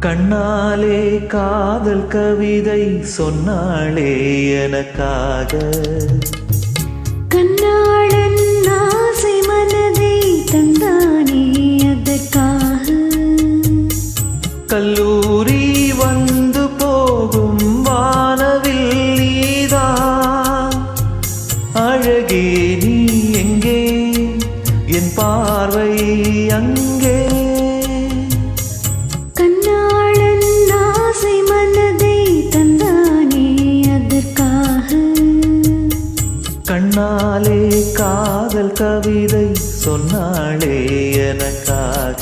கண்ணாலே காதல் கவிதை சொன்னாளே எனக்காக. கண்ணாளன் ஆசை மனதை தந்தானே அதற்காக. கல்லூரி வந்து போகும் வானவில் நீதான் அழகே, நீ எங்கே? என் பார்வை அங்கே. கண்ணாலே காதல் கவிதை சொன்னாளே எனக்காக.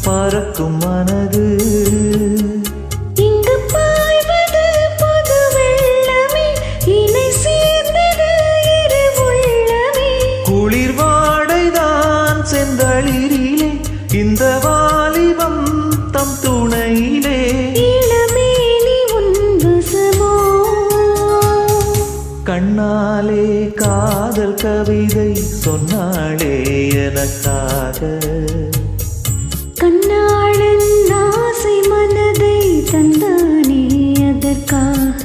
பறக்கும் மனது இங்கு பாய்வது புது வெள்ளமே, இணை சேர்ந்தது இரு உள்ளமே. குளிர் வாடைதான் செந்தளிரிலே, இந்த வாலிபம் தம் துணையிலே. இளமேனி உன் வசமோ? கண்ணாலே காதல் கவிதை சொன்னாளே எனக்காக. கண்ணாளன் ஆசை மனதை தந்தானே அதற்காக.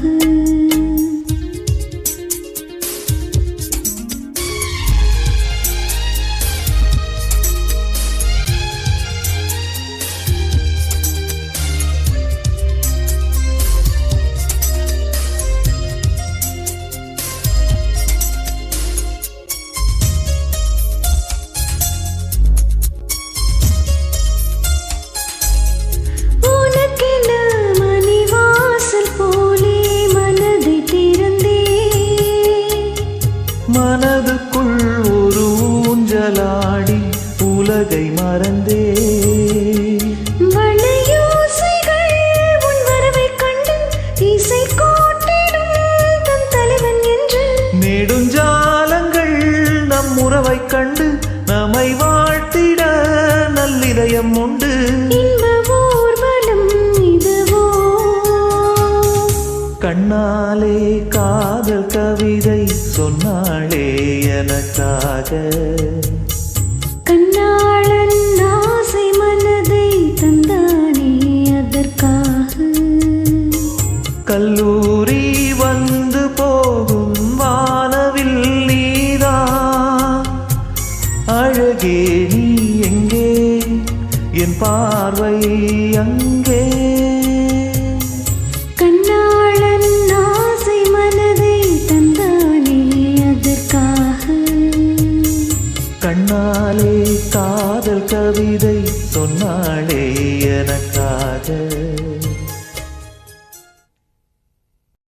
மனதுக்குள் ஒரு ஊஞ்சலாடி உலகை மறந்தே. வளையோசைகள் உன் வரவைக் கண்டு இசை கோட்டிடும் தன் தலைவன் என்று. நெடுஞ்சாலங்கள் நம் உறவைக் கண்டு நம்மை வாழ்த்திட நல்லிதயம் உண்டு. இன்ப ஊர்வலம் இதுவோ? கண்ணாலே காதல் கவிதை சொன்னாளே எனக்காக. கண்ணாளன் ஆசை மனதை தந்தானே அதற்காக. கல்லூரி வந்து போகும் வானவில் நீதான் அழகே, நீ எங்கே? என் பார்வை அங்கே. கண்ணாளன் ஆசை மனதை தந்தானே அதற்காக. கண்ணாலே காதல் கவிதை சொன்னாளே எனக்காக.